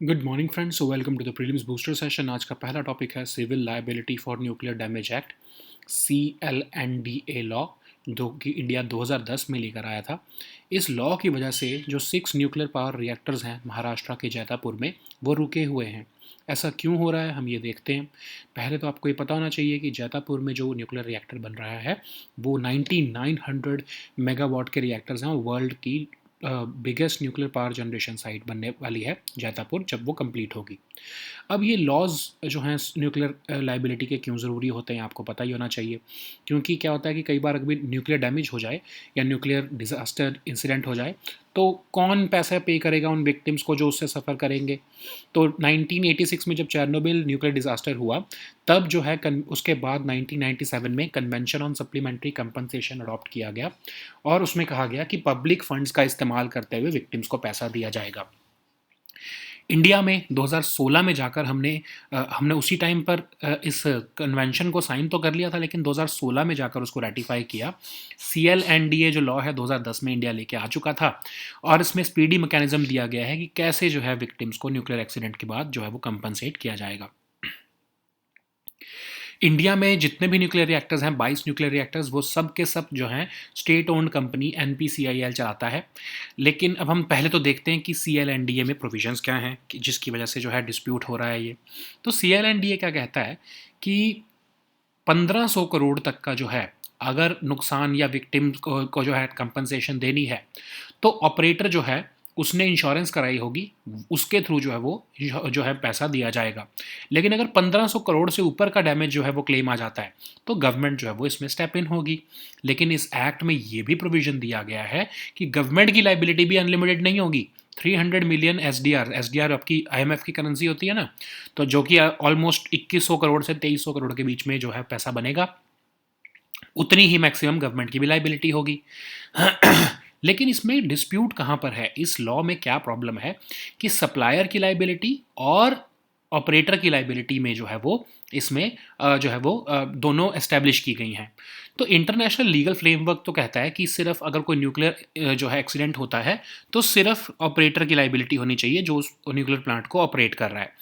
Good morning friends, welcome to the prelims booster session. आज का पहला टॉपिक है civil liability for nuclear damage act, CLNDA law, जो कि इंडिया 2010 में लेकर आया था। इस लॉ की वजह से जो 6 न्यूक्लियर पावर रिएक्टर्स हैं महाराष्ट्र के जैतापुर में, वो रुके हुए हैं। ऐसा क्यों हो रहा है, हम ये देखते हैं। पहले तो आपको ये पता होना चाहिए कि जैतापुर में जो न्यूक्लियर रिएक्टर बन रहा है वो 9900 मेगावाट के रिएक्टर्स हैं। वर्ल्ड की biggest nuclear power generation site बनने वाली है जैतापुर, जब वो कंप्लीट होगी। अब ये लॉज जो हैं न्यूक्लियर लाइबिलिटी के क्यों ज़रूरी होते हैं, आपको पता ही होना चाहिए। क्योंकि क्या होता है कि कई बार अगर न्यूक्लियर डैमेज हो जाए या न्यूक्लियर डिजास्टर इंसिडेंट हो जाए, तो कौन पैसा पे करेगा उन विक्टिम्स को जो उससे सफ़र करेंगे। तो 1986 में जब चेरनोबिल न्यूक्लियर डिजास्टर हुआ, तब जो है उसके बाद 1997 में convention on supplementary compensation adopt किया गया, और उसमें कहा गया कि पब्लिक फंड्स का इस्तेमाल करते हुए विक्टिम्स को पैसा दिया जाएगा। इंडिया में 2016 में जाकर हमने उसी टाइम पर इस कन्वेंशन को साइन तो कर लिया था, लेकिन 2016 में जाकर उसको रेटिफाई किया। CLNDA जो लॉ है 2010 में इंडिया लेके आ चुका था, और इसमें स्पीडी मैकेनिज्म दिया गया है कि कैसे जो है विक्टिम्स को न्यूक्लियर एक्सीडेंट के बाद जो है वो कंपनसेट किया जाएगा। इंडिया में जितने भी न्यूक्लियर रिएक्टर्स हैं, 22 न्यूक्लियर रिएक्टर्स, वो सब के सब जो हैं स्टेट ओन्ड कंपनी NPCIL चलाता है। लेकिन अब हम पहले तो देखते हैं कि CLNDA में प्रोविजंस क्या हैं कि जिसकी वजह से जो है डिस्प्यूट हो रहा है ये। तो CLNDA क्या कहता है कि 1500 करोड़ तक का जो है, अगर नुकसान या विक्टिम को जो है कंपनसेशन देनी है, तो ऑपरेटर जो है उसने इंश्योरेंस कराई होगी, उसके थ्रू जो है वो जो है पैसा दिया जाएगा। लेकिन अगर 1500 करोड़ से ऊपर का डैमेज जो है वो क्लेम आ जाता है, तो गवर्नमेंट जो है वो इसमें स्टेप इन होगी। लेकिन इस एक्ट में ये भी प्रोविजन दिया गया है कि गवर्नमेंट की लाइबिलिटी भी अनलिमिटेड नहीं होगी। 300 मिलियन एस डी आर आपकी IMF की करेंसी होती है ना, तो जो कि ऑलमोस्ट 2100 करोड़ से 2300 करोड़ के बीच में जो है पैसा बनेगा, उतनी ही मैक्सिमम गवर्नमेंट की भी लाइबिलिटी होगी। लेकिन इसमें डिस्प्यूट कहाँ पर है, इस लॉ में क्या प्रॉब्लम है कि सप्लायर की लाइबिलिटी और ऑपरेटर की लाइबिलिटी में जो है वो इसमें जो है वो दोनों एस्टेब्लिश की गई हैं। तो इंटरनेशनल लीगल फ्रेमवर्क तो कहता है कि सिर्फ अगर कोई न्यूक्लियर जो है एक्सीडेंट होता है, तो सिर्फ ऑपरेटर की लाइबिलिटी होनी चाहिए जो उस न्यूक्लियर प्लांट को ऑपरेट कर रहा है,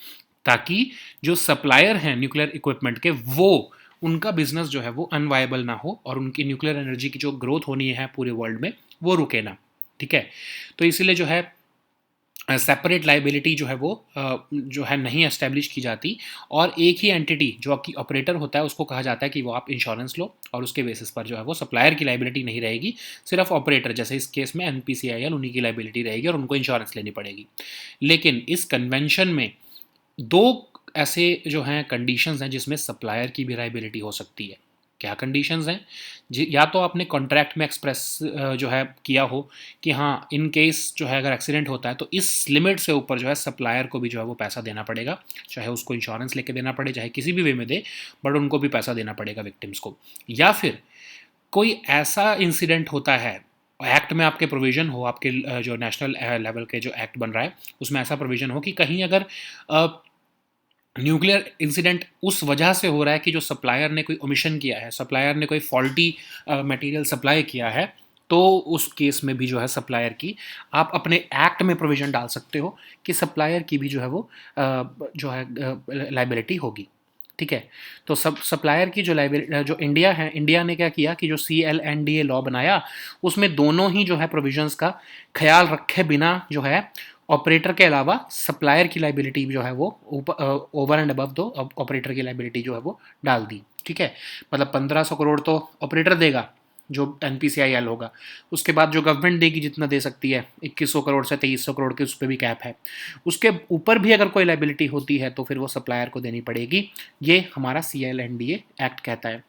ताकि जो सप्लायर हैं न्यूक्लियर इक्विपमेंट के, वो उनका बिजनेस जो है वो अनवायबल ना हो, और उनकी न्यूक्लियर एनर्जी की जो ग्रोथ होनी है पूरे वर्ल्ड में वो रुके ना। ठीक है, तो इसीलिए जो है सेपरेट लाइबिलिटी जो है वो जो है नहीं एस्टेब्लिश की जाती, और एक ही एंटिटी जो आपकी ऑपरेटर होता है उसको कहा जाता है कि वो आप इंश्योरेंस लो, और उसके बेसिस पर जो है वो सप्लायर की लाइबिलिटी नहीं रहेगी, सिर्फ ऑपरेटर, जैसे इस केस में NPCIL, उन्हीं की लाइबिलिटी रहेगी और उनको इंश्योरेंस लेनी पड़ेगी। लेकिन इस कन्वेंशन में दो ऐसे जो हैं कंडीशंस हैं जिसमें सप्लायर की भी लायबिलिटी हो सकती है। क्या कंडीशंस हैं या तो आपने कॉन्ट्रैक्ट में एक्सप्रेस जो है किया हो कि हाँ, इन केस जो है अगर एक्सीडेंट होता है तो इस लिमिट से ऊपर जो है सप्लायर को भी जो है वो पैसा देना पड़ेगा, चाहे उसको इंश्योरेंस लेके देना पड़े, चाहे किसी भी वे में दे, बट उनको भी पैसा देना पड़ेगा विक्टिम्स को। या फिर कोई ऐसा इंसिडेंट होता है, एक्ट में आपके प्रोविजन हो, आपके जो नेशनल लेवल के जो एक्ट बन रहा है उसमें ऐसा प्रोविजन हो कि कहीं अगर न्यूक्लियर इंसिडेंट उस वजह से हो रहा है कि जो सप्लायर ने कोई ओमिशन किया है, सप्लायर ने कोई फॉल्टी मटेरियल सप्लाई किया है, तो उस केस में भी जो है सप्लायर की आप अपने एक्ट में प्रोविजन डाल सकते हो कि सप्लायर की भी जो है वो जो है लाइबिलिटी होगी। ठीक है, तो सब सप्लायर की जो लाइबिलिटी, जो इंडिया है, इंडिया ने क्या किया कि जो CLNDA लॉ बनाया उसमें दोनों ही जो है प्रोविजंस का ख्याल रखे बिना जो है ऑपरेटर के अलावा सप्लायर की लाइबिलिटी जो है वो ओवर एंड अबव दो ऑपरेटर की लाइबिलिटी जो है वो डाल दी। ठीक है, मतलब 1500 करोड़ तो ऑपरेटर देगा जो NPCIL होगा, उसके बाद जो गवर्नमेंट देगी जितना दे सकती है, 2100 करोड़ से 2300 करोड़ के, उस पर भी कैप है। उसके ऊपर भी अगर कोई लाइबिलिटी होती है तो फिर वो सप्लायर को देनी पड़ेगी, ये हमारा CLNDA एक्ट कहता है।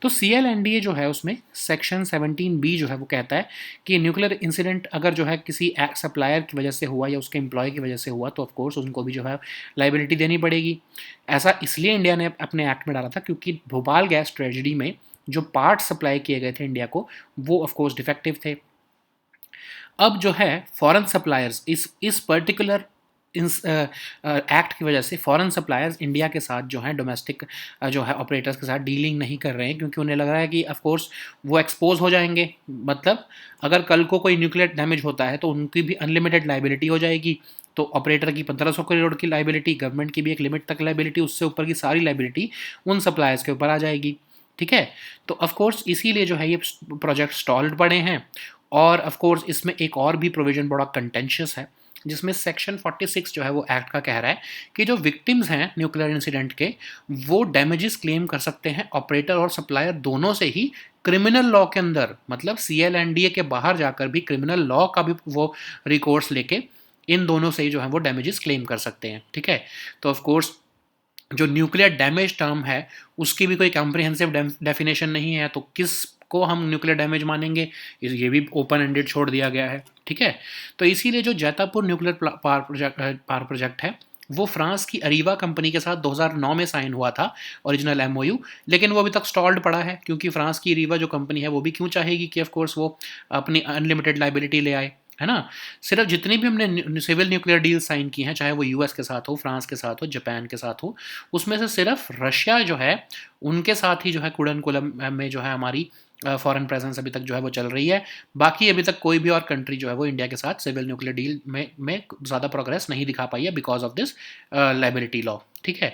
तो CLNDA जो है उसमें सेक्शन 17B जो है वो कहता है कि न्यूक्लियर इंसिडेंट अगर जो है किसी सप्लायर की वजह से हुआ या उसके एम्प्लॉय की वजह से हुआ, तो ऑफकोर्स उनको भी जो है लाइबिलिटी देनी पड़ेगी। ऐसा इसलिए इंडिया ने अपने एक्ट में डाला था क्योंकि भोपाल गैस ट्रेजेडी में जो पार्ट सप्लाई किए गए थे इंडिया को, वो ऑफकोर्स डिफेक्टिव थे। अब जो है फॉरेन सप्लायर्स इस पर्टिकुलर एक्ट की वजह से फॉरेन सप्लायर्स इंडिया के साथ जो है डोमेस्टिक जो है ऑपरेटर्स के साथ डीलिंग नहीं कर रहे हैं, क्योंकि उन्हें लग रहा है कि ऑफ कोर्स वो एक्सपोज हो जाएंगे। मतलब अगर कल को कोई न्यूक्लियर डैमेज होता है तो उनकी भी अनलिमिटेड लाइबिलिटी हो जाएगी, तो ऑपरेटर की 1500 करोड़ की लाइबिलिटी, गवर्नमेंट की भी एक लिमिट तक लाइबिलिटी, उससे ऊपर की सारी लाइबिलिटी उन सप्लायर्स के ऊपर आ जाएगी। ठीक है, तो ऑफ कोर्स इसीलिए जो है ये प्रोजेक्ट स्टॉल्ड पड़े हैं। और ऑफ कोर्स इसमें एक और भी प्रोविजन बड़ा कंटेंशियस है, जिसमें सेक्शन 46 जो है वो एक्ट का कह रहा है कि जो विक्टिम्स हैं न्यूक्लियर इंसिडेंट के, वो डैमेजेस क्लेम कर सकते हैं ऑपरेटर और सप्लायर दोनों से ही, क्रिमिनल लॉ के अंदर, मतलब CLNDA के बाहर जाकर भी क्रिमिनल लॉ का भी वो रिकोर्स लेके इन दोनों से ही जो है वो डैमेजेस क्लेम कर सकते हैं। ठीक है, तो ऑफ कोर्स जो न्यूक्लियर डैमेज टर्म है उसकी भी कोई कॉम्प्रिहेंसिव डेफिनेशन नहीं है, तो किस को हम न्यूक्लियर डैमेज मानेंगे, ये भी ओपन एंडेड छोड़ दिया गया है। ठीक है, तो इसीलिए जो जैतापुर न्यूक्लियर पावर प्रोजेक्ट है वो फ्रांस की अरीवा कंपनी के साथ 2009 में साइन हुआ था ओरिजिनल MOU, लेकिन वो अभी तक स्टॉल्ड पड़ा है, क्योंकि फ्रांस की अरीवा जो कंपनी है वो भी क्यों चाहेगी कि ऑफ कोर्स वो अपनी अनलिमिटेड लाइबिलिटी ले आए, है ना। सिर्फ जितनी भी हमने सिविल न्यूक्लियर डील साइन की हैं, चाहे वो US के साथ हो, फ्रांस के साथ हो, जापान के साथ हो, उसमें से सिर्फ रशिया जो है उनके साथ ही जो है कुडन कुलम में जो है हमारी फॉरेन प्रेजेंस अभी तक जो है वो चल रही है। बाकी अभी तक कोई भी और कंट्री जो है वो इंडिया के साथ सिविल न्यूक्लियर डील में ज़्यादा प्रोग्रेस नहीं दिखा पाई है because of this liability law. ठीक है,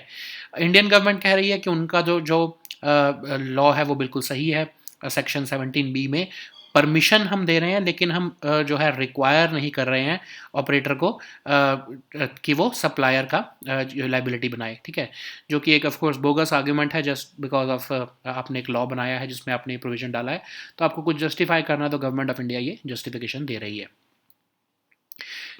इंडियन गवर्नमेंट कह रही है कि उनका जो जो लॉ है वो बिल्कुल सही है। सेक्शन 17B में परमिशन हम दे रहे हैं, लेकिन हम जो है रिक्वायर नहीं कर रहे हैं ऑपरेटर को कि वो सप्लायर का लाइबिलिटी बनाए। ठीक है, जो कि एक ऑफ कोर्स बोगस आर्ग्यूमेंट है, जस्ट बिकॉज ऑफ आपने एक लॉ बनाया है जिसमें आपने प्रोविजन डाला है, तो आपको कुछ जस्टिफाई करना है तो गवर्नमेंट ऑफ इंडिया ये जस्टिफिकेशन दे रही है।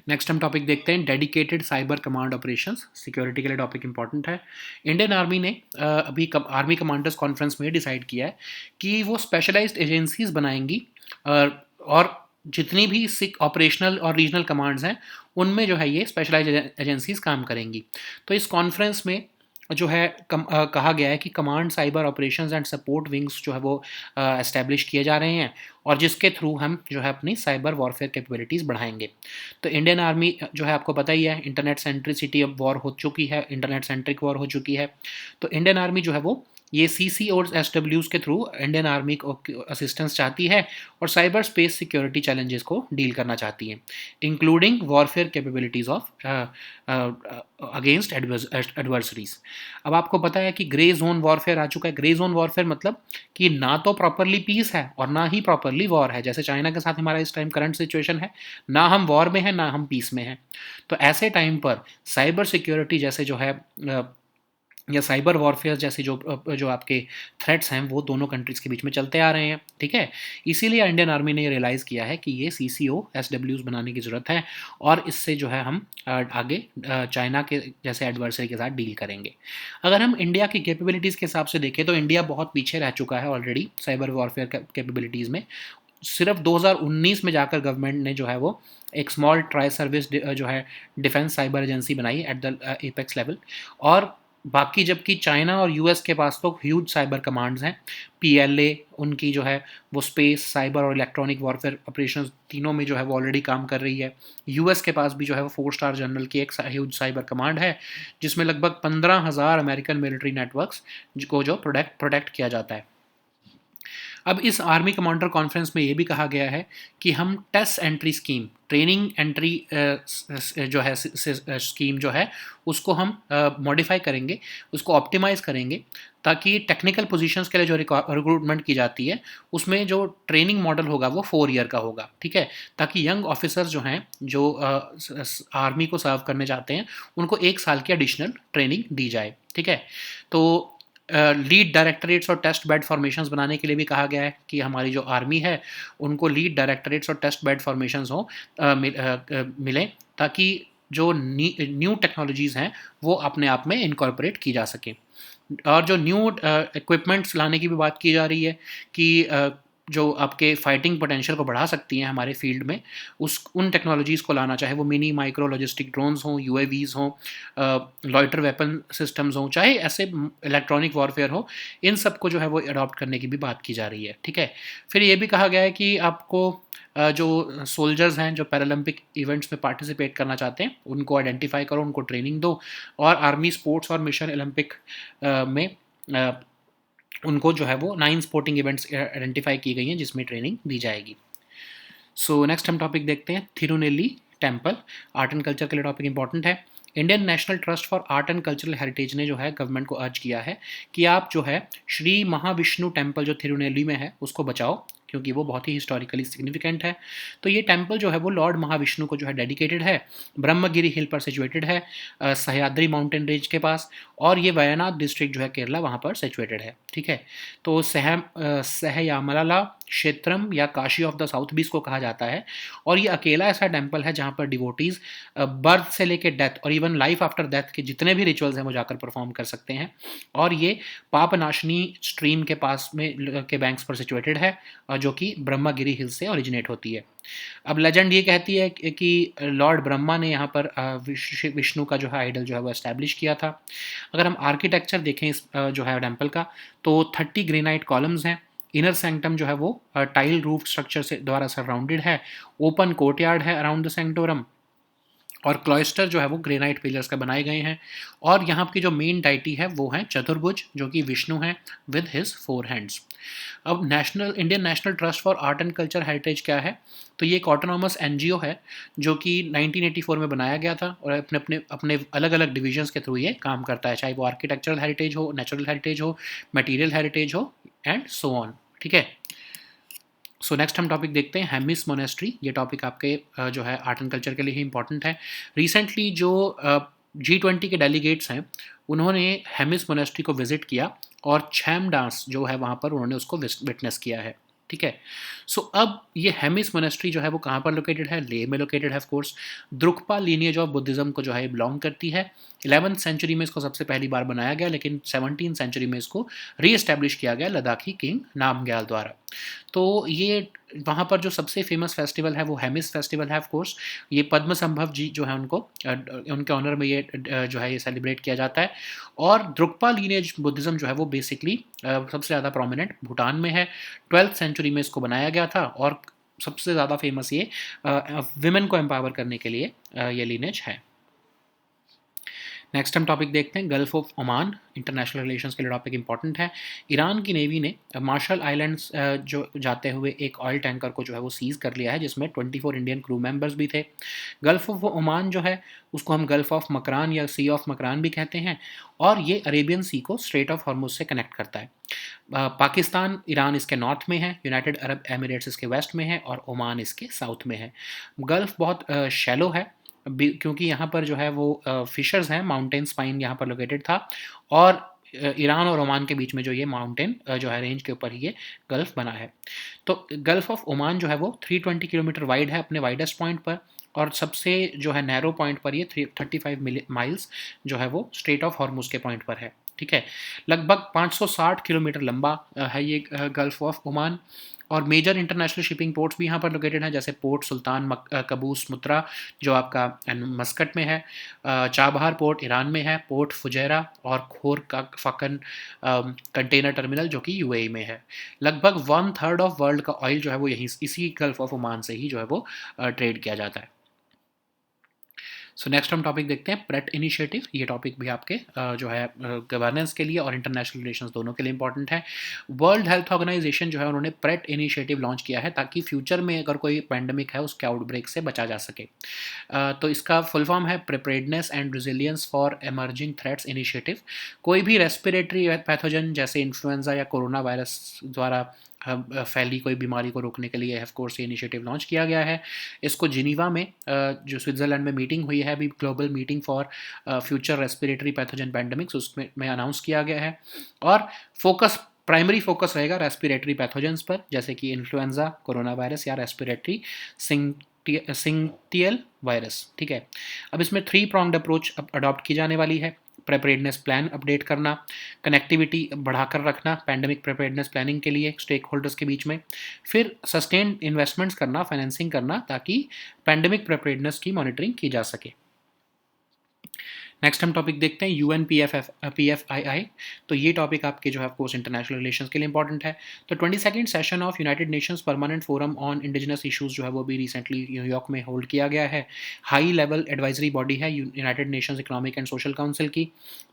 नेक्स्ट हम टॉपिक देखते हैं, dedicated cyber command operations. Security के लिए टॉपिक इंपॉर्टेंट है। इंडियन आर्मी ने अभी आर्मी कमांडर्स कॉन्फ्रेंस में डिसाइड किया है कि वो स्पेशलाइज्ड एजेंसीज बनाएंगी, और जितनी भी सिक ऑपरेशनल और रीजनल कमांड्स हैं उनमें जो है ये स्पेशलाइज्ड एजेंसीज काम करेंगी। तो इस कॉन्फ्रेंस में जो है कहा गया है कि command cyber operations and support wings जो है वो एस्टेब्लिश किए जा रहे हैं, और जिसके थ्रू हम जो है अपनी साइबर वॉरफेयर कैपेबिलिटीज़ बढ़ाएंगे। तो इंडियन आर्मी जो है आपको पता ही है, इंटरनेट सेंट्रिसिटी अब वॉर हो चुकी है, इंटरनेट सेंट्रिक वॉर हो चुकी है। तो इंडियन आर्मी जो है वो ये CC और SWs के थ्रू इंडियन आर्मी को असिस्टेंस चाहती है और साइबर स्पेस सिक्योरिटी चैलेंजेस को डील करना चाहती है, including warfare capabilities of against adversaries. अब आपको पता है कि ग्रे जोन वॉरफेयर आ चुका है। ग्रे जोन वॉरफेयर मतलब कि ना तो प्रॉपरली पीस है और ना ही प्रॉपरली वॉर है, जैसे चाइना के साथ हमारा इस टाइम करंट सिचुएशन है, ना हम वॉर में हैं ना हम पीस में हैं। तो ऐसे टाइम पर साइबर सिक्योरिटी जैसे जो है या साइबर वॉरफेयर जैसे जो आपके थ्रेट्स हैं वो दोनों कंट्रीज़ के बीच में चलते आ रहे हैं। ठीक है, इसीलिए इंडियन आर्मी ने रियलाइज़ किया है कि ये CCO SWs बनाने की ज़रूरत है, और इससे जो है हम आगे चाइना के जैसे एडवर्सरी के साथ डील करेंगे। अगर हम इंडिया की कैपेबिलिटीज़ के हिसाब से देखें तो इंडिया बहुत पीछे रह चुका है ऑलरेडी साइबर वॉरफेयर कैपेबिलिटीज़ में। सिर्फ 2019 में जाकर गवर्नमेंट ने जो है वो एक स्मॉल ट्राई सर्विस जो है डिफेंस साइबर एजेंसी बनाई एट द एपेक्स लेवल, और बाकी जबकि चाइना और US के पास तो ह्यूज साइबर कमांड्स हैं। PLA उनकी जो है वो स्पेस, साइबर और इलेक्ट्रॉनिक वॉरफेयर ऑपरेशंस तीनों में जो है वो ऑलरेडी काम कर रही है। US के पास भी जो है वो 4 स्टार जनरल की एक ह्यूज साइबर कमांड है, जिसमें लगभग 15,000 अमेरिकन मिलिट्री नेटवर्क्स को जो प्रोटेक्ट किया जाता है। अब इस आर्मी कमांडर कॉन्फ्रेंस में ये भी कहा गया है कि हम test entry scheme, training entry जो है स्कीम जो है उसको हम मॉडिफाई करेंगे, उसको ऑप्टिमाइज़ करेंगे, ताकि टेक्निकल पोजीशंस के लिए जो रिक्रूटमेंट की जाती है उसमें जो ट्रेनिंग मॉडल होगा वो 4 ईयर का होगा। ठीक है, ताकि यंग ऑफिसर्स जो हैं जो आर्मी को सर्व करने चाहते हैं उनको 1 साल की एडिशनल ट्रेनिंग दी जाए। ठीक है, तो लीड डायरेक्टरेट्स और टेस्ट बेड फॉर्मेशंस बनाने के लिए भी कहा गया है कि हमारी जो आर्मी है उनको लीड डायरेक्टरेट्स और टेस्ट बेड फॉर्मेशंस हो मिलें, ताकि जो न्यू टेक्नोलॉजीज़ हैं वो अपने आप में इनकॉर्पोरेट की जा सकें। और जो न्यू इक्विपमेंट्स लाने की भी बात की जा रही है कि जो आपके फाइटिंग पोटेंशियल को बढ़ा सकती हैं हमारे फील्ड में, उन टेक्नोलॉजीज़ को लाना, चाहे वो मिनी माइक्रो लॉजिस्टिक ड्रोन्स हों, UAVs हों, लॉइटर वेपन सिस्टम्स हों, चाहे ऐसे इलेक्ट्रॉनिक वॉरफेयर हो, इन सब को जो है वो अडॉप्ट करने की भी बात की जा रही है। ठीक है, फिर ये भी कहा गया है कि आपको जो सोल्जर्स हैं जो पैरालंपिक इवेंट्स में पार्टिसिपेट करना चाहते हैं उनको आइडेंटिफाई करो, उनको ट्रेनिंग दो, और आर्मी स्पोर्ट्स और मिशन ओलंपिक में उनको जो है वो 9 स्पोर्टिंग इवेंट्स आइडेंटिफाई की गई हैं जिसमें ट्रेनिंग दी जाएगी। सो नेक्स्ट हम टॉपिक देखते हैं, थिरुनेली टेम्पल, आर्ट एंड कल्चर के लिए टॉपिक इंपॉर्टेंट है। Indian national trust for art and cultural heritage ने जो है गवर्नमेंट को अर्ज किया है कि आप जो है श्री महाविष्णु टेम्पल जो तिरुनेली में है उसको बचाओ, क्योंकि वो बहुत ही हिस्टोरिकली सिग्निफिकेंट है। तो ये टेम्पल जो है वो लॉर्ड महाविष्णु को जो है डेडिकेटेड है, ब्रह्मगिरी हिल पर सिचुएटेड है, सह्याद्री माउंटेन रेंज के पास, और ये वयनाड डिस्ट्रिक्ट जो है केरला वहाँ पर सिचुएटेड है। ठीक है, तो सहयामला क्षेत्रम या काशी ऑफ द साउथ भी इसको कहा जाता है। और ये अकेला ऐसा टेम्पल है जहाँ पर डिवोटीज बर्थ से लेकर डेथ और इवन लाइफ आफ्टर डेथ के जितने भी रिचुअल्स हैं वो जाकर परफॉर्म कर सकते हैं। और ये पापनाशनी स्ट्रीम के पास में के बैंक्स पर सिचुएटेड है, जो कि ब्रह्मगिरी हिल से ओरिजिनेट होती है। अब लेजेंड ये कहती है कि लॉर्ड ब्रह्मा ने यहाँ पर विष्णु का जो है आइडल जो है वो एस्टैब्लिश किया था। अगर हम आर्किटेक्चर देखें इस जो है टेम्पल का, तो 30 ग्रेनाइट कॉलम्स हैं। इनर सैंक्टम जो है वो टाइल रूफ स्ट्रक्चर से द्वारा सराउंडेड है। ओपन कोर्टयार्ड है अराउंड द सैंक्टोरम, और क्लॉइस्टर जो है वो ग्रेनाइट पिलर्स का बनाए गए हैं। और यहाँ की जो मेन डाइटी है वो है चतुर्भुज, जो कि विष्णु है विद हिज 4 हैंड्स। अब Indian national trust for art and culture heritage क्या है? तो ये एक ऑटोनॉमस एनजीओ है जो कि 1984 में बनाया गया था, और अपने अपने अपने अलग अलग डिविजन्स के थ्रू ये काम करता है, चाहे वो आर्किटेक्चरल हेरिटेज हो, नेचुरल हेरिटेज हो, मटीरियल हेरिटेज हो, एंड सो ऑन। ठीक है, सो नेक्स्ट हम टॉपिक देखते हैं हेमिस मोनेस्ट्री। ये टॉपिक आपके जो है आर्ट एंड कल्चर के लिए ही इंपॉर्टेंट है। रिसेंटली जो G20 के डेलीगेट्स हैं उन्होंने हेमिस मोनेस्ट्री को विजिट किया, और छैम डांस जो है वहाँ पर उन्होंने उसको विटनेस किया है। ठीक है, सो अब ये हेमिस मोनेस्ट्री जो है वो कहाँ पर लोकेटेड है? लेह में लोकेटेड है of course. Drukpa lineage of Buddhism को जो है बिलोंग करती है। 11th सेंचुरी में इसको सबसे पहली बार बनाया गया, लेकिन 17th सेंचुरी में इसको री एस्टैब्लिश किया गया लद्दाखी किंग नामग्याल द्वारा। तो ये वहाँ पर जो सबसे फेमस फेस्टिवल है वो हेमिस फेस्टिवल है ऑफ कोर्स। ये पद्म संभव जी जो है उनको उनके ऑनर में ये जो है ये सेलिब्रेट किया जाता है। और द्रुकपा लीनिएज बुद्धिज्म जो है वो बेसिकली सबसे ज़्यादा प्रोमिनेंट भूटान में है। 12th सेंचुरी में इसको बनाया गया था, और सबसे ज़्यादा फेमस ये विमेन को एम्पावर करने के लिए ये लीनेज है। नेक्स्ट हम टॉपिक देखते हैं gulf of Oman. International relations के लिए टॉपिक इंपॉर्टेंट है। ईरान की नेवी ने मार्शल आइलैंड्स जो जाते हुए एक ऑयल टैंकर को जो है वो सीज़ कर लिया है, जिसमें 24 इंडियन क्रू मेंबर्स भी थे। गल्फ ऑफ ओमान जो है उसको हम गल्फ ऑफ मकरान या सी ऑफ मकरान भी कहते हैं, और ये अरेबियन सी को स्ट्रेट ऑफ हॉर्मुज से कनेक्ट करता है। पाकिस्तान, ईरान इसके नॉर्थ में है, यूनाइटेड अरब एमिरेट्स इसके वेस्ट में है, और ओमान इसके साउथ में है। गल्फ बहुत शैलो है, क्योंकि यहाँ पर जो है वो फिशर्स हैं, माउंटेन स्पाइन यहाँ पर लोकेटेड था, और ईरान और ओमान के बीच में जो ये माउंटेन जो है रेंज के ऊपर ही ये गल्फ बना है। तो गल्फ ऑफ ओमान जो है वो 320 किलोमीटर वाइड है अपने वाइडेस्ट पॉइंट पर, और सबसे जो है नैरो पॉइंट पर ये 35 माइल्स जो है वो स्ट्रेट ऑफ हॉर्मुज के पॉइंट पर है। ठीक है, लगभग 560 किलोमीटर लंबा है ये गल्फ ऑफ ओमान। और मेजर इंटरनेशनल शिपिंग पोर्ट्स भी यहाँ पर लोकेटेड हैं, जैसे पोर्ट सुल्तान कबूस मुत्रा जो आपका मस्कट में है, चाबहार पोर्ट ईरान में है, पोर्ट फुजैरा और खोर का फकन कंटेनर टर्मिनल जो कि यूएई में है। लगभग 1/3 ऑफ वर्ल्ड का ऑयल जो है वो यहीं इसी गल्फ ऑफ ओमान से ही जो है वो ट्रेड किया जाता है। सो नेक्स्ट हम टॉपिक देखते हैं प्रेट इनिशिएटिव। ये टॉपिक भी आपके जो है गवर्नेंस के लिए और इंटरनेशनल रिलेशंस दोनों के लिए इंपॉर्टेंट है। वर्ल्ड हेल्थ ऑर्गेनाइजेशन जो है उन्होंने प्रेट इनिशिएटिव लॉन्च किया है, ताकि फ्यूचर में अगर कोई पैंडमिक है उसके आउटब्रेक से बचा जा सके। तो इसका फुल फॉर्म है preparedness and resilience for emerging threats initiative. कोई भी रेस्पिरेटरी पैथोजन जैसे इन्फ्लुएंजा या कोरोना वायरस द्वारा फैली कोई बीमारी को रोकने के लिए ऑफ कोर्स ये इनिशिएटिव लॉन्च किया गया है। इसको जिनीवा में जो स्विट्ज़रलैंड में मीटिंग हुई है अभी, global meeting for future respiratory pathogen pandemics, उसमें अनाउंस किया गया है। और प्राइमरी फोकस रहेगा रेस्पिरेटरी पैथोजेंस पर, जैसे कि इन्फ्लुएंजा, कोरोना वायरस या रेस्पिरेटरी सिंक्टियल वायरस। ठीक है, अब इसमें 3 pronged अप्रोच अडॉप्ट की जाने वाली है। प्रिपेयर्डनेस प्लान अपडेट करना, कनेक्टिविटी बढ़ाकर रखना पैंडेमिक प्रिपेयर्डनेस प्लानिंग के लिए स्टेक होल्डर्स के बीच में, फिर सस्टेन्ड इन्वेस्टमेंट्स करना, फाइनेंसिंग करना, ताकि पैंडेमिक प्रिपेयर्डनेस की मॉनिटरिंग की जा सके। नेक्स्ट हम टॉपिक देखते हैं UNPFII। तो ये टॉपिक आपके जो है ऑफकोर्स इंटरनेशनल रिलेशंस के लिए इंपॉर्टेंट है। तो 22nd session of United Nations permanent forum on indigenous issues जो है वो भी रिसेंटली न्यूयॉर्क में होल्ड किया गया है। हाई लेवल एडवाइजरी बॉडी है United Nations economic and social council की।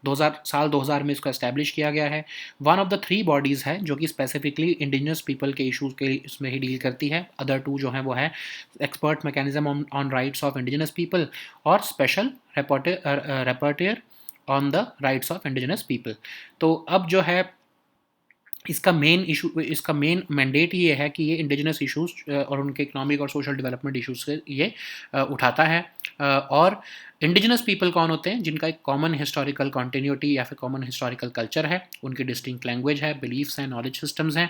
2000 में इसको एस्टैब्लिश किया गया है। वन ऑफ द 3 बॉडीज़ है जो कि स्पेसिफिकली इंडिजिनस पीपल के इशूज़ के इसमें ही डील करती है। अदर 2 जो है वो है expert mechanism on rights of indigenous people और special rapporteur on the rights of indigenous people। तो अब जो है इसका मेन मैंडेट ये है कि ये इंडिजिनस इशूज़ और उनके इकोनॉमिक और सोशल डेवलपमेंट इशूज़ से ये उठाता है। और इंडिजिनस पीपल कौन होते हैं? जिनका एक कॉमन हिस्टोरिकल कॉन्टीन्यूटी या फिर कॉमन हिस्टोरिकल कल्चर है, उनकी डिस्टिंक्ट लैंग्वेज है, बिलीफ्स हैं, नॉलेज सिस्टम्स हैं,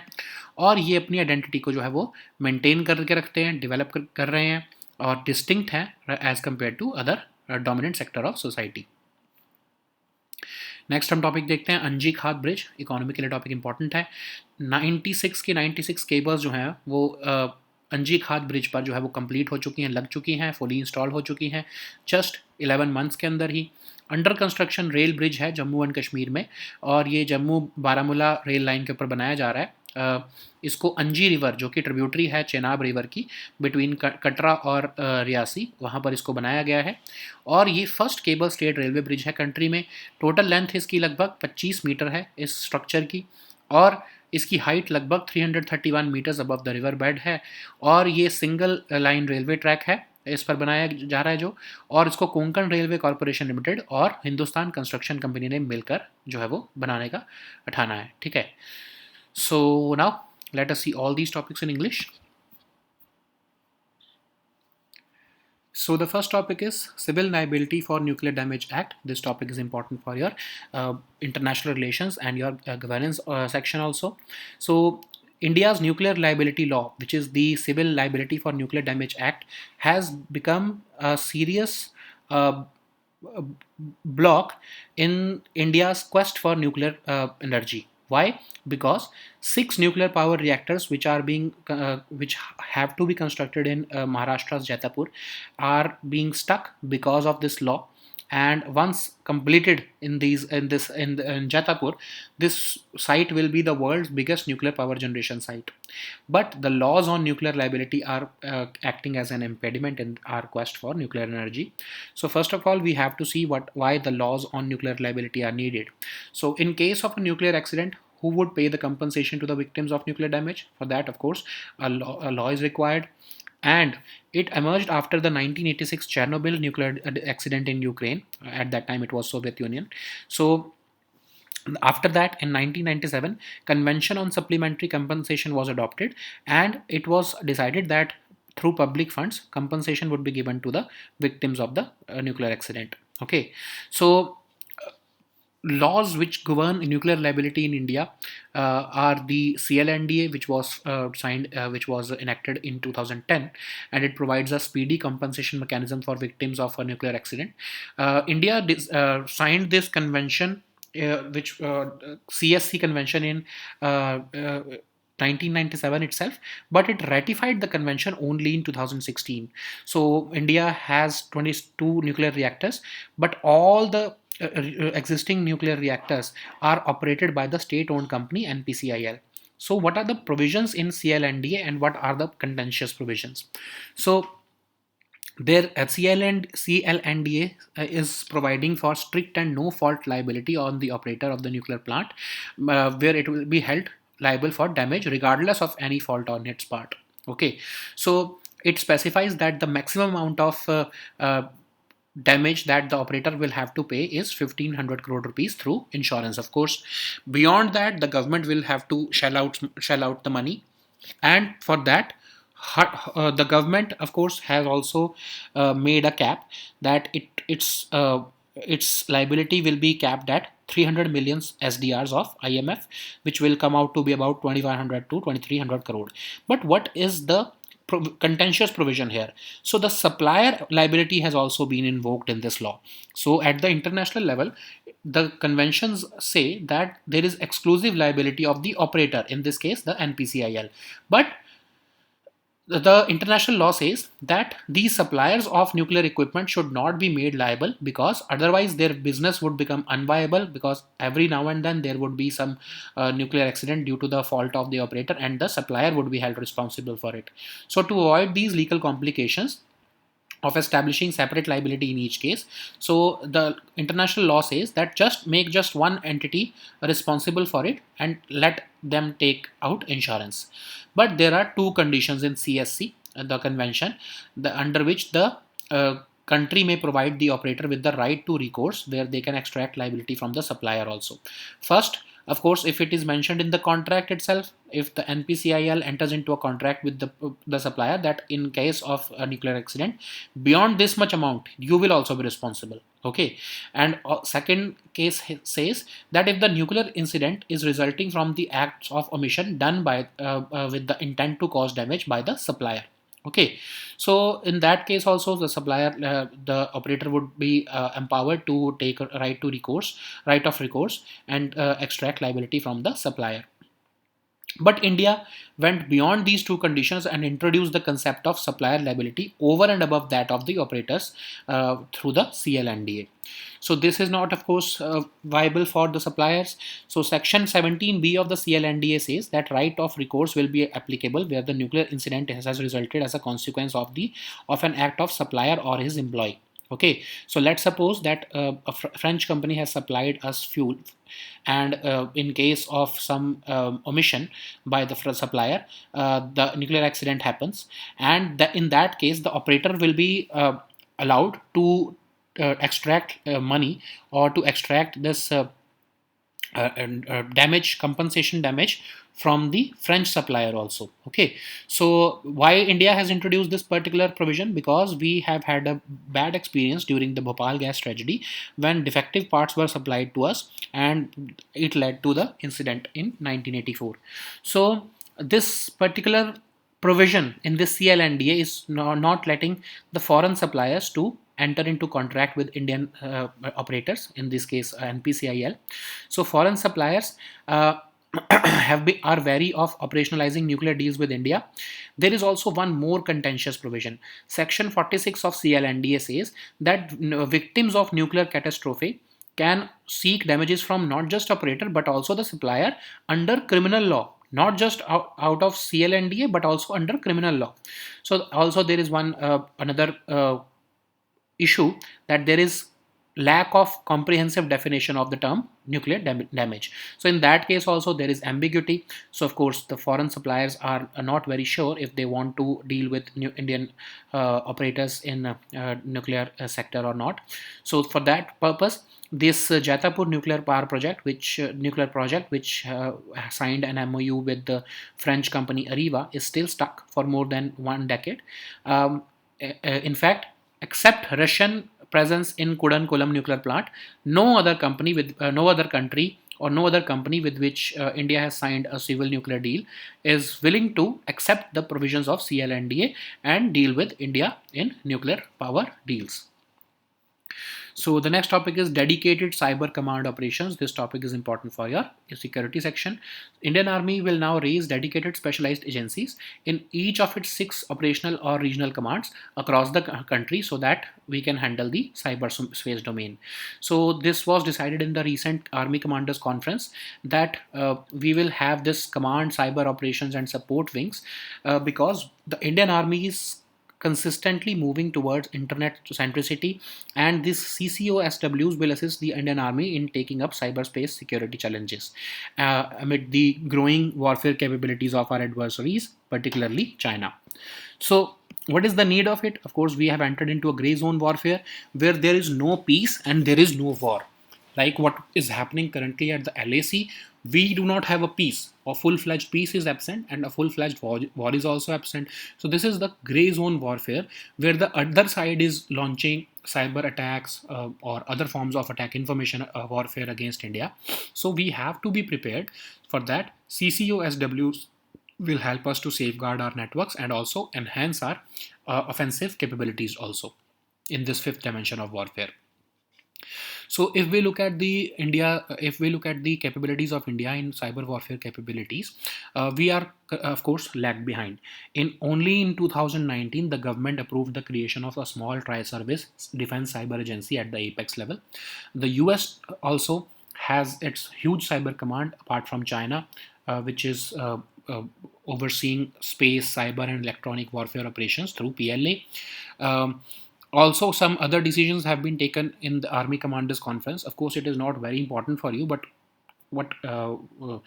और ये अपनी आइडेंटिटी को जो है वो मेंटेन करके रखते हैं, डेवलप कर रहे हैं और डिस्टिंक्ट हैं as compared to other dominant sector of society. Next हम टॉपिक देखते हैं अंजी खाद ब्रिज। इकोनॉमी के लिए टॉपिक इंपॉर्टेंट है। 96 केबल्स जो हैं वो अंजी खाद ब्रिज पर जो है वो कंप्लीट हो चुकी हैं, लग चुकी हैं, फुली इंस्टॉल हो चुकी हैं जस्ट 11 मंथ्स के अंदर ही। अंडर कंस्ट्रक्शन रेल ब्रिज है जम्मू एंड कश्मीर में, और ये जम्मू बारामूला रेल लाइन के ऊपर बनाया जा रहा है। इसको अंजी रिवर जो कि ट्रिब्यूटरी है चेनाब रिवर की बिटवीन कटरा और रियासी, वहाँ पर इसको बनाया गया है। और ये first cable stayed railway bridge है कंट्री में। टोटल लेंथ इसकी लगभग 25 मीटर है इस स्ट्रक्चर की, और इसकी हाइट लगभग 331 metres above the river bed है। और ये सिंगल लाइन रेलवे ट्रैक है इस पर बनाया जा रहा है जो, और इसको कोंकण रेलवे कॉरपोरेशन लिमिटेड और हिंदुस्तान कंस्ट्रक्शन कंपनी ने मिलकर जो है वो बनाने का ठाना है। ठीक है। So now let us see all these topics in English. So the first topic is Civil Liability for Nuclear Damage Act. This topic is important for your international relations and your governance section also. So India's nuclear liability law, which is the Civil Liability for Nuclear Damage Act, has become a serious block in India's quest for nuclear energy. Why? Because 6 nuclear power reactors which have to be constructed in Maharashtra's Jaitapur are being stuck because of this law. And once completed in Jaitapur, this site will be the world's biggest nuclear power generation site. But the laws on nuclear liability are acting as an impediment in our quest for nuclear energy. So first of all, we have to see why the laws on nuclear liability are needed. So in case of a nuclear accident, who would pay the compensation to the victims of nuclear damage? For that, of course, a law is required. And it emerged after the 1986 Chernobyl nuclear accident in Ukraine. At that time, it was Soviet Union. So after that, in 1997, Convention on Supplementary Compensation was adopted, and it was decided that through public funds, compensation would be given to the victims of the nuclear accident. Okay, so laws which govern nuclear liability in India are the CLNDA, which was enacted in 2010, and it provides a speedy compensation mechanism for victims of a nuclear accident. India signed this convention, which CSC convention in 1997 itself, but it ratified the convention only in 2016. So India has 22 nuclear reactors, but all the existing nuclear reactors are operated by the state-owned company NPCIL. So what are the provisions in CLNDA and what are the contentious provisions? So their CLNDA is providing for strict and no fault liability on the operator of the nuclear plant, where it will be held liable for damage regardless of any fault on its part. Okay, so it specifies that the maximum amount of damage that the operator will have to pay is 1500 crore rupees through insurance. Of course, beyond that, the government will have to shell out the money, and for that, the government, of course, has also made a cap that its liability will be capped at 300 million SDRs of IMF, which will come out to be about 2500 to 2300 crore. But what is the contentious provision here? So the supplier liability has also been invoked in this law. So at the international level, the conventions say that there is exclusive liability of the operator, in this case the NPCIL, but The international law says that these suppliers of nuclear equipment should not be made liable, because otherwise their business would become unviable, because every now and then there would be some nuclear accident due to the fault of the operator, and the supplier would be held responsible for it. So to avoid these legal complications of establishing separate liability in each case, so the international law says that just make just one entity responsible for it and let them take out insurance. But there are two conditions in CSC, the convention, under which the country may provide the operator with the right to recourse, where they can extract liability from the supplier also. First, of course, if it is mentioned in the contract itself, if the NPCIL enters into a contract with the supplier that in case of a nuclear accident beyond this much amount, you will also be responsible. Okay. And second case says that if the nuclear incident is resulting from the acts of omission done by with the intent to cause damage by the supplier. Okay. So in that case also, the supplier, the operator would be empowered to take a right of recourse, and extract liability from the supplier. But India went beyond these two conditions and introduced the concept of supplier liability over and above that of the operators through the CLNDA. So this is not, of course, viable for the suppliers. So Section 17B of the CLNDA says that right of recourse will be applicable where the nuclear incident has resulted as a consequence of an act of supplier or his employee. Okay, so let's suppose that a French company has supplied us fuel, and in case of some omission by the supplier, the nuclear accident happens, and in that case, the operator will be allowed to extract money, or to extract this damage, compensation damage from the French supplier also. Okay, so why India has introduced this particular provision? Because we have had a bad experience during the Bhopal gas tragedy, when defective parts were supplied to us, and it led to the incident in 1984. So this particular provision in this CLNDA is not letting the foreign suppliers to enter into contract with Indian operators, in this case NPCIL. So foreign suppliers are wary of operationalizing nuclear deals with India. There is also one more contentious provision. Section 46 of CLNDA says that victims of nuclear catastrophe can seek damages from not just operator but also the supplier under criminal law, not just out of CLNDA but also under criminal law. So also there is one another issue, that there is lack of comprehensive definition of the term nuclear damage. So in that case also there is ambiguity. So of course the foreign suppliers are not very sure if they want to deal with Indian operators in nuclear sector or not. So for that purpose, this Jaitapur nuclear power project, which signed an MOU with the French company Areva, is still stuck for more than 1 decade. In fact, except Russian presence in Kudankulam nuclear plant, no other company with no other country or no other company with which India has signed a civil nuclear deal is willing to accept the provisions of CLNDA and deal with India in nuclear power deals. So the next topic is dedicated cyber command operations. This topic is important for your security section. Indian Army will now raise dedicated specialized agencies in each of its 6 operational or regional commands across the country, so that we can handle the cyberspace domain. So this was decided in the recent Army Commanders Conference, that we will have this command, cyber operations and support wings, because the Indian Army is consistently moving towards internet centricity, and these CCOSWs will assist the Indian Army in taking up cyberspace security challenges amid the growing warfare capabilities of our adversaries, particularly China. So what is the need of it? Of course, we have entered into a gray zone warfare where there is no peace and there is no war. Like what is happening currently at the LAC, we do not have a peace. A full-fledged peace is absent, and a full-fledged war is also absent. So this is the gray zone warfare, where the other side is launching cyber attacks or other forms of attack, information warfare against India. So we have to be prepared for that. CCOSWs will help us to safeguard our networks and also enhance our offensive capabilities also in this fifth dimension of warfare. So if we look at the capabilities of India in cyber warfare capabilities, we are of course lagged behind. In 2019, the government approved the creation of a small tri-service defense cyber agency at the apex level. The US also has its huge cyber command apart from China, which is overseeing space, cyber, and electronic warfare operations through PLA. Um, Also, some other decisions have been taken in the Army Commanders Conference. Of course, it is not very important for you, but what uh, uh,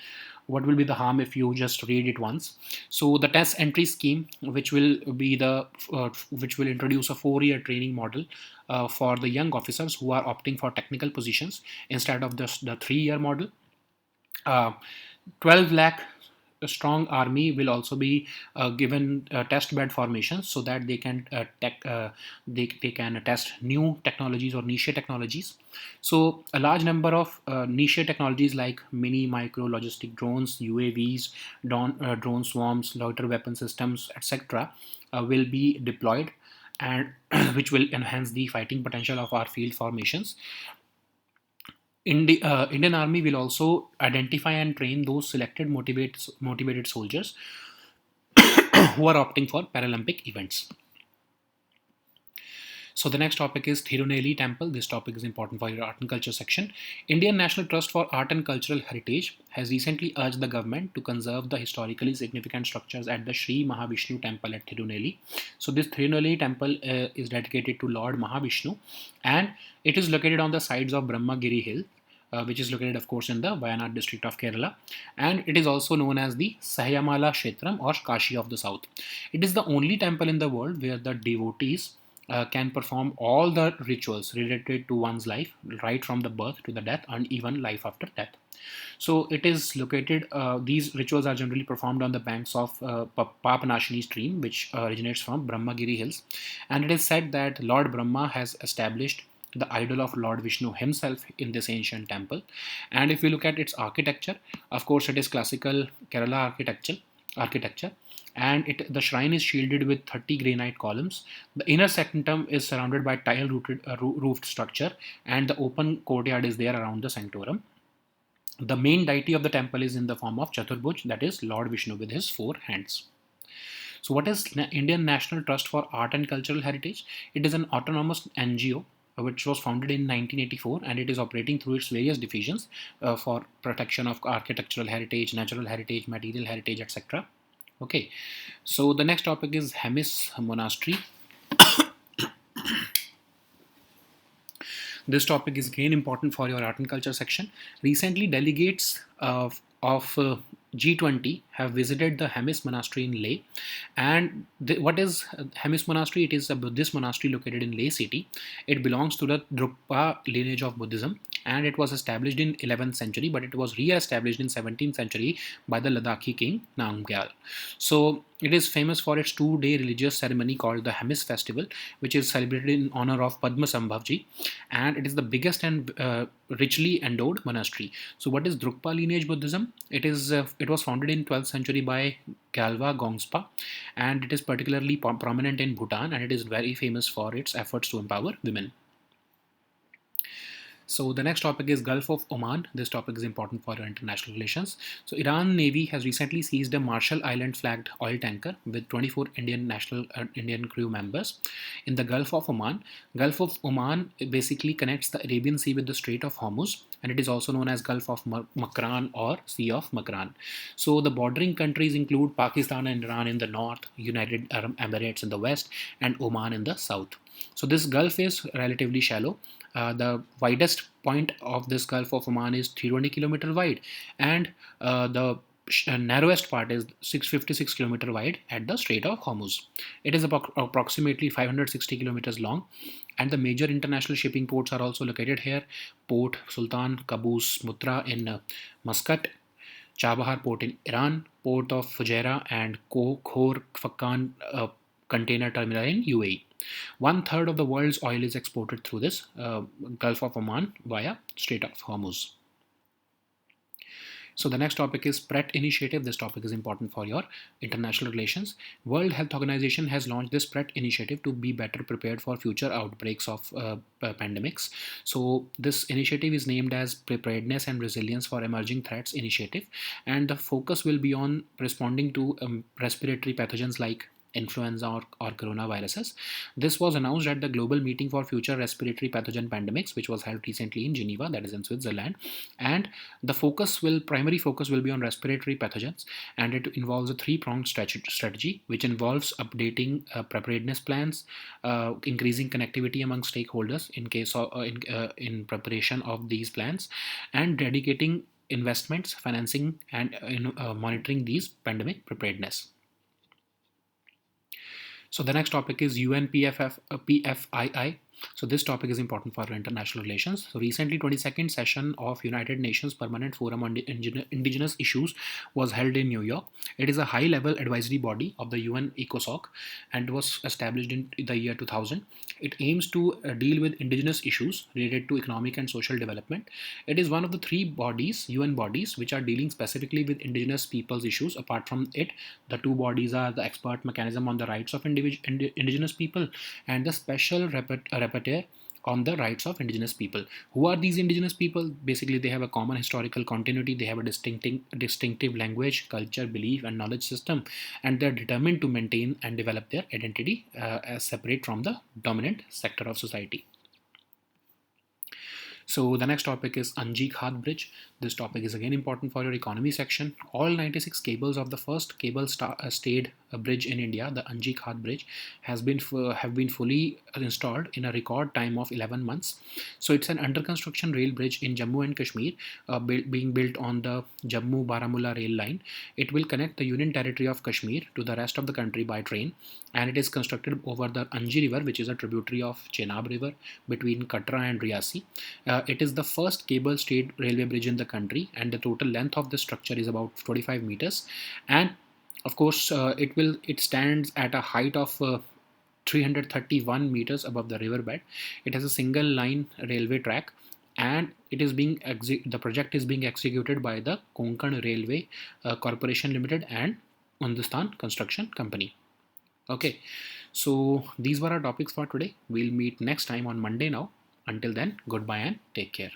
what will be the harm if you just read it once? So the test entry scheme, which will introduce a 4-year training model for the young officers who are opting for technical positions instead of the 3-year model. uh, 12 lakh strong army will also be given test bed formations so that they can test new technologies or niche technologies. So a large number of niche technologies like mini micro logistic drones, UAVs, drone swarms, loiter weapon systems, etc. Will be deployed, and which will enhance the fighting potential of our field formations. Indian Army will also identify and train those selected motivated soldiers who are opting for Paralympic events. So the next topic is Thirunelli Temple. This topic is important for your art and culture section. Indian National Trust for Art and Cultural Heritage has recently urged the government to conserve the historically significant structures at the Sri Mahavishnu Temple at Thirunelli. So this Thirunelli Temple is dedicated to Lord Mahavishnu, and it is located on the sides of Brahmagiri Hill, which is located, of course, in the Wayanad district of Kerala, and it is also known as the Sahyamala Kshetram or Kashi of the South. It is the only temple in the world where the devotees can perform all the rituals related to one's life, right from the birth to the death, and even life after death. So it is located. These rituals are generally performed on the banks of Papanashini stream, which originates from Brahmagiri hills, and it is said that Lord Brahma has established the idol of Lord Vishnu himself in this ancient temple. And if we look at its architecture, of course, it is classical Kerala architecture, and the shrine is shielded with 30 granite columns. The inner sanctum is surrounded by roofed structure, and the open courtyard is there around the sanctorum. The main deity of the temple is in the form of Chaturbhuj, that is Lord Vishnu with his 4 hands. So, what is Indian National Trust for Art and Cultural Heritage? It is an autonomous NGO which was founded in 1984, and it is operating through its various divisions for protection of architectural heritage, natural heritage, material heritage, etc. Okay, so the next topic is Hemis Monastery. This topic is again important for your art and culture section. Recently, delegates of G20 have visited the Hemis Monastery in Leh. And what is Hemis Monastery? It is a Buddhist monastery located in Leh city. It belongs to the Drukpa lineage of Buddhism, and it was established in 11th century, but it was re-established in 17th century by the Ladakhi king Namgyal. So it is famous for its 2-day religious ceremony called the Hemis Festival, which is celebrated in honor of Padma Sambhavji, and it is the biggest and richly endowed monastery. So, what is Drukpa lineage Buddhism? It was founded in 12th century by Galwa Gongspa, and it is particularly prominent in Bhutan, and it is very famous for its efforts to empower women. So the next topic is Gulf of Oman. This topic is important for international relations. So Iran Navy has recently seized a Marshall Island flagged oil tanker with 24 Indian crew members in the Gulf of Oman. Gulf of Oman basically connects the Arabian Sea with the Strait of Hormuz, and it is also known as Gulf of Makran or Sea of Makran. So the bordering countries include Pakistan and Iran in the north, United Arab Emirates in the west, and Oman in the south. So this Gulf is relatively shallow. The widest point of this Gulf of Oman is 320 kilometer wide, and the narrowest part is 656 kilometer wide at the Strait of Hormuz. It is approximately 560 kilometers long, and the major international shipping ports are also located here: Port Sultan Qaboos Mutra in Muscat, Chabahar Port in Iran, Port of Fujairah, and Khor Fakkan container terminal in UAE. 1/3 of the world's oil is exported through this Gulf of Oman via Strait of Hormuz. So the next topic is PRET initiative. This topic is important for your international relations. World Health Organization has launched this PRET initiative to be better prepared for future outbreaks of pandemics. So this initiative is named as Preparedness and Resilience for Emerging Threats Initiative, and the focus will be on responding to respiratory pathogens like influenza or coronaviruses. This was announced at the Global Meeting for Future Respiratory Pathogen Pandemics, which was held recently in Geneva, that is in Switzerland. And the primary focus will be on respiratory pathogens, and it involves a three-pronged strategy, which involves updating preparedness plans, increasing connectivity among stakeholders in preparation of these plans, and dedicating investments, financing, and monitoring these pandemic preparedness. So the next topic is UNPFII. So this topic is important for our international relations. So recently, 22nd session of United Nations Permanent Forum on Indigenous Issues was held in New York. It is a high-level advisory body of the UN ECOSOC and was established in the year 2000. It aims to deal with indigenous issues related to economic and social development. It is one of the three bodies, UN bodies, which are dealing specifically with indigenous peoples issues. Apart from it, the two bodies are the Expert Mechanism on the Rights of Indigenous People and the Special Rapporteur on the Rights of Indigenous People. Who are these indigenous people? Basically, they have a common historical continuity, they have a distinctive language, culture, belief, and knowledge system, and they're determined to maintain and develop their identity as separate from the dominant sector of society. So the next topic is Anji Khat Bridge. This topic is again important for your economy section. All 96 cables of the first stayed bridge in India, the Anji Khat Bridge, have been fully installed in a record time of 11 months. So it's an under construction rail bridge in Jammu and Kashmir, being built on the Jammu-Baramulla rail line. It will connect the Union Territory of Kashmir to the rest of the country by train, and it is constructed over the Anji River, which is a tributary of Chenab River between Katra and Riyasi. It is the first cable-stayed railway bridge in the country, and the total length of the structure is about 45 meters. And of course, it stands at a height of 331 meters above the riverbed. It has a single line railway track, and the project is being executed by the Konkan Railway Corporation Limited and Hindustan Construction Company. Okay, so these were our topics for today. We'll meet next time on Monday now. Until then, goodbye and take care.